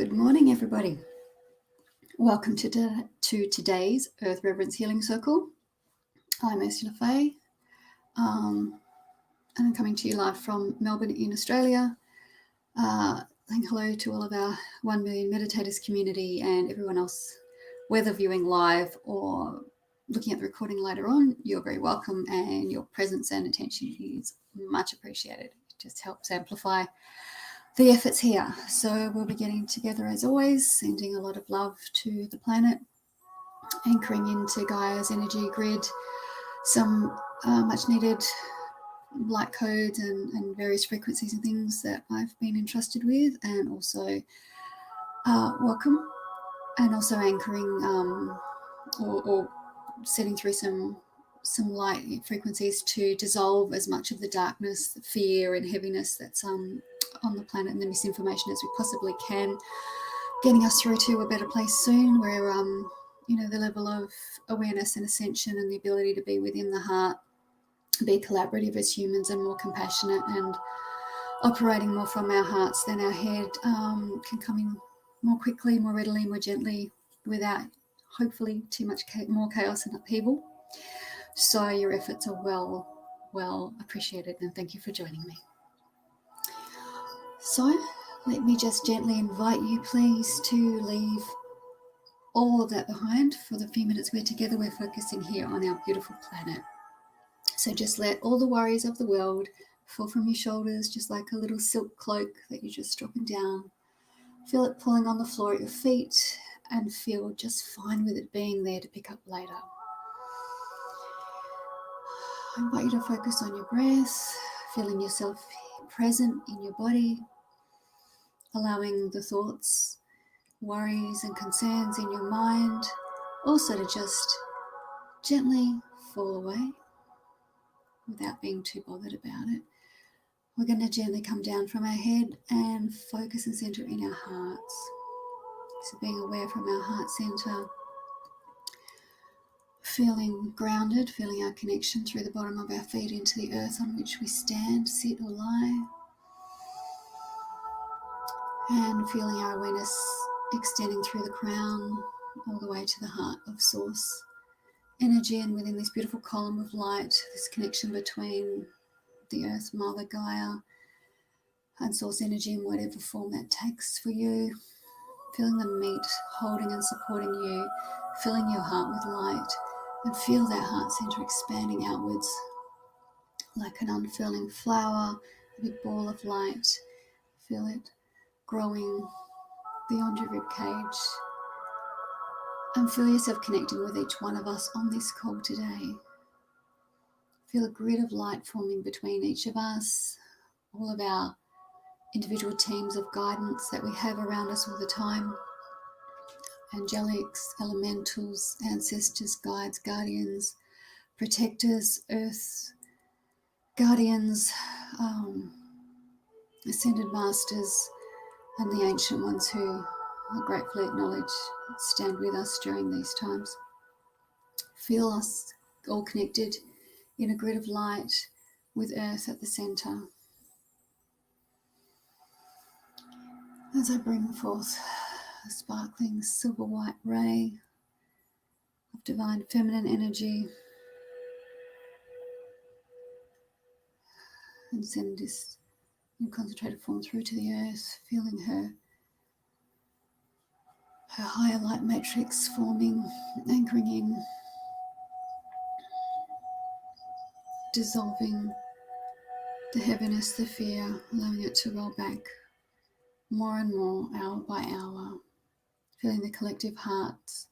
Good morning, everybody. Welcome to today's Earth Reverence Healing Circle. I'm Ursula Faye, and I'm coming to you live from Melbourne in Australia. Saying hello to all of our 1 million meditators community and everyone else, whether viewing live or looking at the recording later on. You're very welcome, and your presence and attention is much appreciated. It just helps amplify the efforts here. So we'll be getting together as always, sending a lot of love to the planet, anchoring into Gaia's energy grid, some much needed light codes and various frequencies and things that I've been entrusted with, and also welcome, and also anchoring or setting through some light frequencies to dissolve as much of the darkness, the fear and heaviness that's on the planet and the misinformation as we possibly can, getting us through to a better place soon where the level of awareness and ascension and the ability to be within the heart, be collaborative as humans and more compassionate and operating more from our hearts than our head can come in more quickly, more readily, more gently, without hopefully too much more chaos and upheaval. So your efforts are well appreciated, and thank you for joining me. So let me just gently invite you, please, to leave all of that behind for the few minutes we're together. We're focusing here on our beautiful planet. So just let all the worries of the world fall from your shoulders, just like a little silk cloak that you're just dropping down. Feel it pulling on the floor at your feet and feel just fine with it being there to pick up later. I invite you to focus on your breath, feeling yourself present in your body, allowing the thoughts, worries and concerns in your mind also to just gently fall away without being too bothered about it. We're going to gently come down from our head and focus and center in our hearts. So being aware from our heart center, feeling grounded, feeling our connection through the bottom of our feet into the earth on which we stand, sit or lie. And feeling our awareness extending through the crown all the way to the heart of source energy, and within this beautiful column of light, this connection between the earth mother Gaia and source energy in whatever form that takes for you. Feeling them meet, holding and supporting you, filling your heart with light, and feel that heart center expanding outwards like an unfurling flower, a big ball of light. Feel it growing beyond your rib cage, and feel yourself connecting with each one of us on this call today. Feel a grid of light forming between each of us, all of our individual teams of guidance that we have around us all the time. Angelics, elementals, ancestors, guides, guardians, protectors, earth guardians, ascended masters, and the ancient ones who I gratefully acknowledge stand with us during these times. Feel us all connected in a grid of light with earth at the center. As I bring forth a sparkling silver white ray of divine feminine energy and send this in concentrated form through to the earth, feeling her higher light matrix forming, anchoring in, dissolving the heaviness, the fear, allowing it to roll back more and more, hour by hour, feeling the collective hearts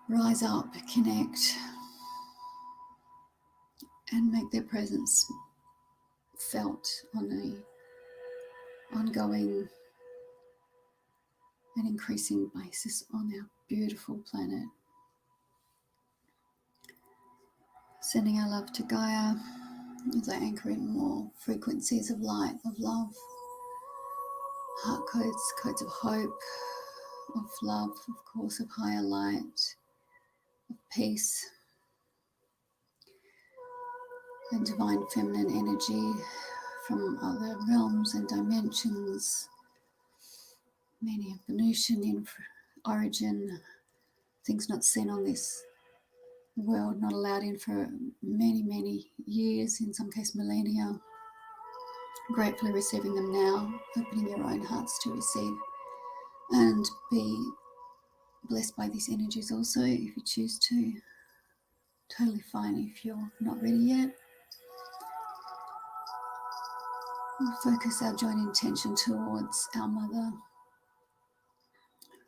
rise up, connect, and make their presence felt on an ongoing and increasing basis on our beautiful planet. Sending our love to Gaia as I anchor in more frequencies of light, of love, heart codes, codes of hope, of love, of course, of higher light, of peace, and divine feminine energy from other realms and dimensions, meaning of Venusian in origin, things not seen on this world, not allowed in for many, many years, in some case millennia. Gratefully receiving them now, opening your own hearts to receive and be blessed by these energies also if you choose to. Totally fine if you're not ready yet. We'll focus our joint intention towards our mother,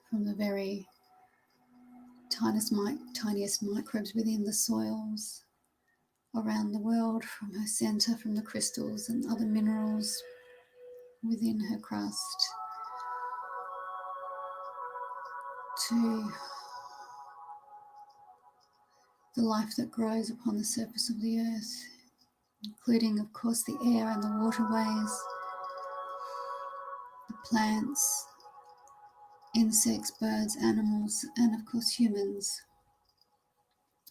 from the very tiniest microbes within the soils around the world, from her center, from the crystals and other minerals within her crust, to the life that grows upon the surface of the earth, including, of course, the air and the waterways, the plants, insects, birds, animals, and of course humans.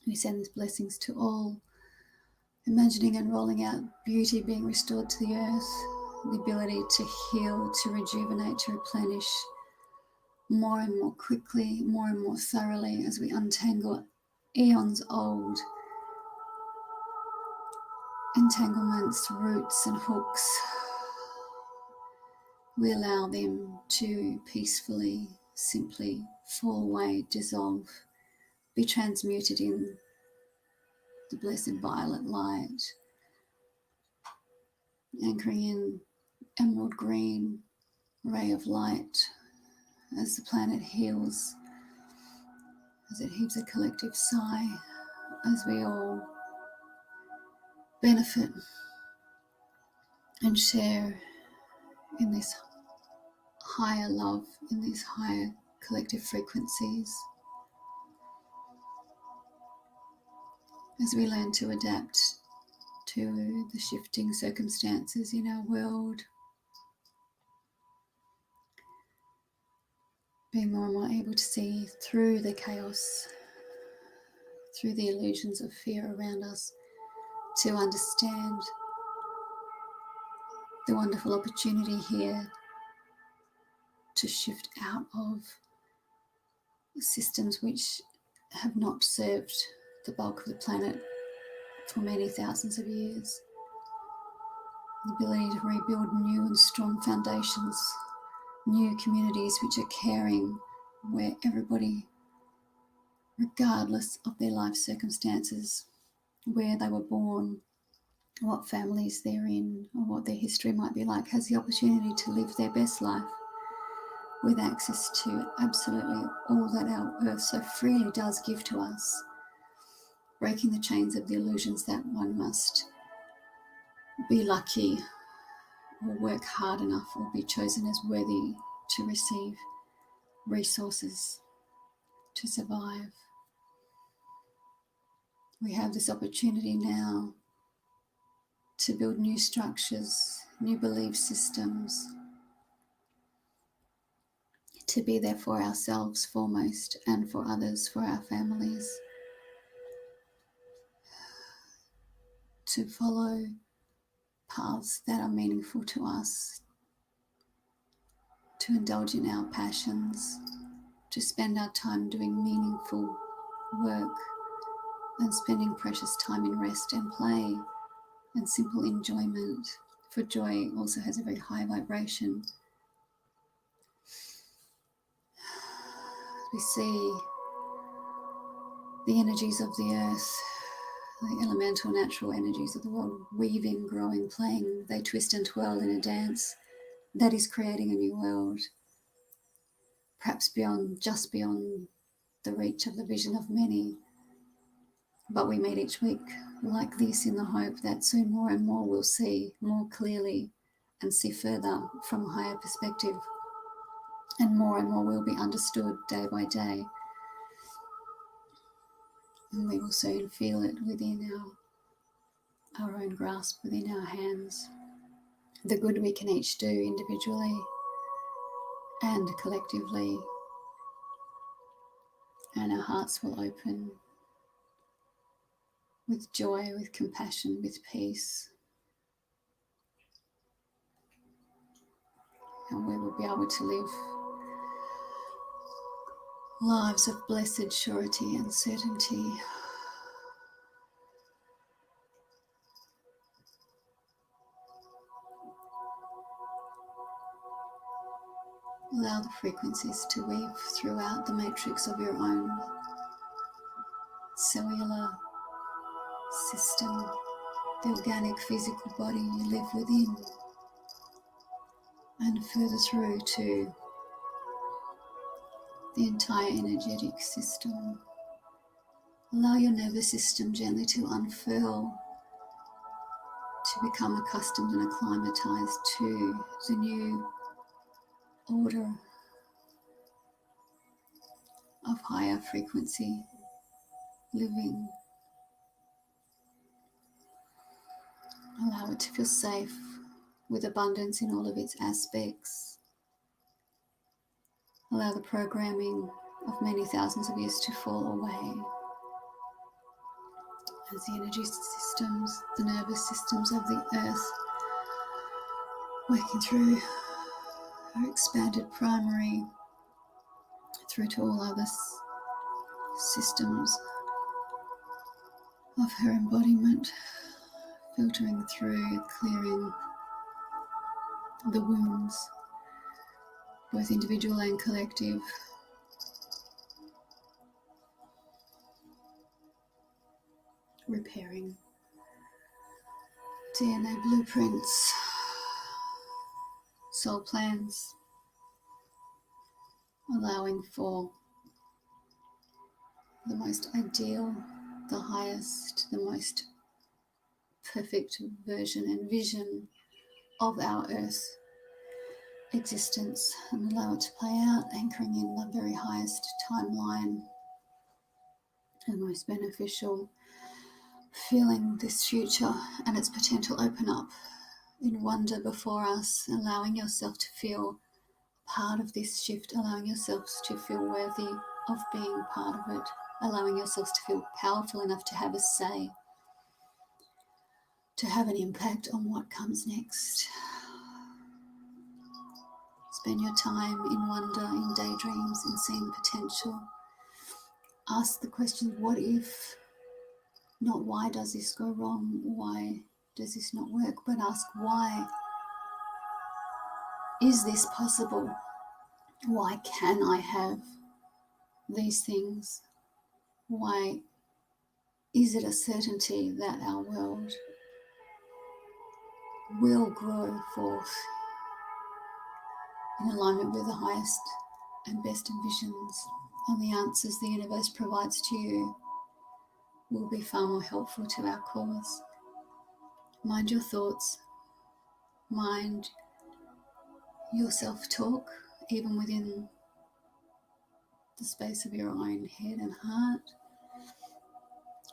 We send these blessings to all, imagining and rolling out beauty being restored to the earth, the ability to heal, to rejuvenate, to replenish more and more quickly, more and more thoroughly as we untangle eons old entanglements, roots and hooks. We allow them to peacefully, simply fall away, dissolve, be transmuted in the blessed violet light, anchoring in emerald green ray of light as the planet heals, as it heaves a collective sigh, as we all benefit and share in this higher love, in these higher collective frequencies, as we learn to adapt to the shifting circumstances in our world, being more and more able to see through the chaos, through the illusions of fear around us, to understand the wonderful opportunity here to shift out of systems which have not served the bulk of the planet for many thousands of years. The ability to rebuild new and strong foundations, new communities which are caring, where everybody, regardless of their life circumstances, where they were born, what families they're in, or what their history might be like, has the opportunity to live their best life with access to absolutely all that our earth so freely does give to us, breaking the chains of the illusions that one must be lucky or work hard enough or be chosen as worthy to receive resources to survive. We have this opportunity now to build new structures, new belief systems, to be there for ourselves foremost and for others, for our families, to follow paths that are meaningful to us, to indulge in our passions, to spend our time doing meaningful work and spending precious time in rest and play and simple enjoyment. For joy also has a very high vibration. We see the energies of the earth, the elemental natural energies of the world weaving, growing, playing. They twist and twirl in a dance that is creating a new world, perhaps just beyond the reach of the vision of many. But we meet each week like this in the hope that soon more and more will see more clearly and see further from a higher perspective, and more will be understood day by day. And we will soon feel it within our own grasp, within our hands, the good we can each do individually and collectively, and our hearts will open with joy, with compassion, with peace, and we will be able to live lives of blessed surety and certainty. Allow the frequencies to weave throughout the matrix of your own cellular system, the organic physical body you live within, and further through to the entire energetic system. Allow your nervous system gently to unfurl, to become accustomed and acclimatized to the new order of higher frequency living. Allow it to feel safe with abundance in all of its aspects. Allow the programming of many thousands of years to fall away as the energy systems, the nervous systems of the earth, working through her expanded primary through to all other systems of her embodiment, filtering through, clearing the wounds, both individual and collective, repairing DNA blueprints, soul plans, allowing for the most ideal, the highest, the most perfect version and vision of our earth existence, and allow it to play out, anchoring in the very highest timeline and most beneficial, feeling this future and its potential open up in wonder before us, allowing yourself to feel part of this shift, allowing yourselves to feel worthy of being part of it, allowing yourselves to feel powerful enough to have a say, to have an impact on what comes next. Spend your time in wonder, in daydreams, in seeing potential. Ask the question, what if? Not why does this go wrong? Why does this not work? But ask why is this possible? Why can I have these things? Why is it a certainty that our world will grow forth in alignment with the highest and best envisions, and the answers the universe provides to you will be far more helpful to our cause. Mind your thoughts, mind your self-talk, even within the space of your own head and heart.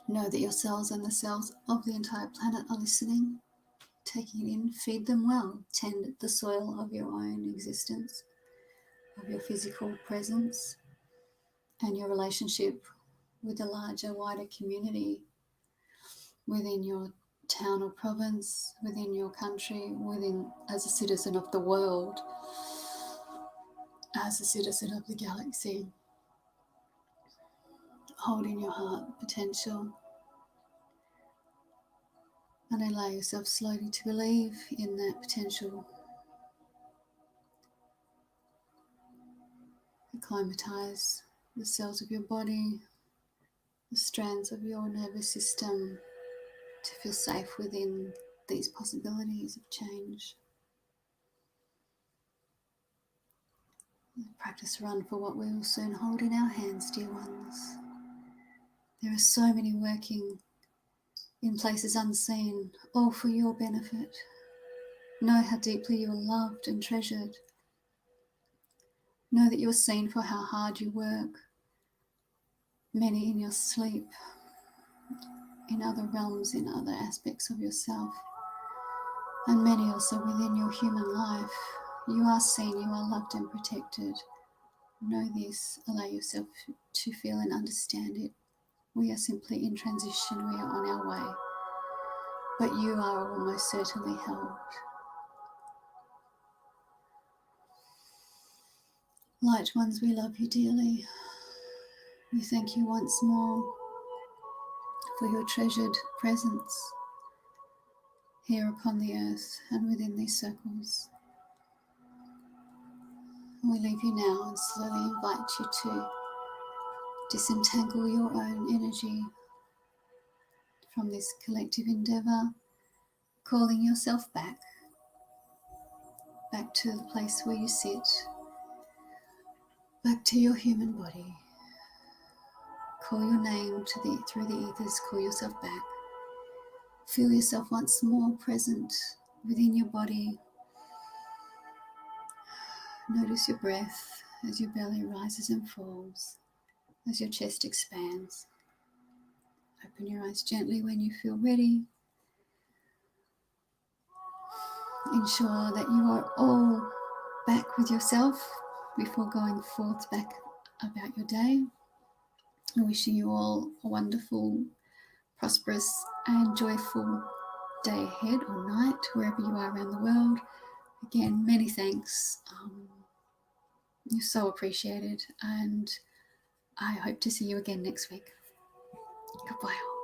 Know that your cells and the cells of the entire planet are listening, taking it in, feed them well, tend the soil of your own existence, of your physical presence, and your relationship with the larger, wider community within your town or province, within your country, within, as a citizen of the world, as a citizen of the galaxy. Hold in your heart potential and allow yourself slowly to believe in that potential. Acclimatize the cells of your body, the strands of your nervous system, to feel safe within these possibilities of change. Practice run for what we will soon hold in our hands, dear ones. There are so many working in places unseen, all for your benefit. Know how deeply you are loved and treasured. Know that you are seen for how hard you work, many in your sleep, in other realms, in other aspects of yourself, and many also within your human life. You are seen, you are loved and protected. Know this, allow yourself to feel and understand it. We are simply in transition, we are on our way, but you are almost certainly held. Light ones, we love you dearly. We thank you once more for your treasured presence here upon the earth and within these circles. We leave you now and slowly invite you to disentangle your own energy from this collective endeavor, calling yourself back to the place where you sit, back to your human body. Call your name through the ethers, call yourself back. Feel yourself once more present within your body. Notice your breath as your belly rises and falls, as your chest expands. Open your eyes gently when you feel ready. Ensure that you are all back with yourself before going forth back about your day. I'm wishing you all a wonderful, prosperous and joyful day ahead or night, wherever you are around the world. Again, many thanks. You're so appreciated, and I hope to see you again next week. Goodbye.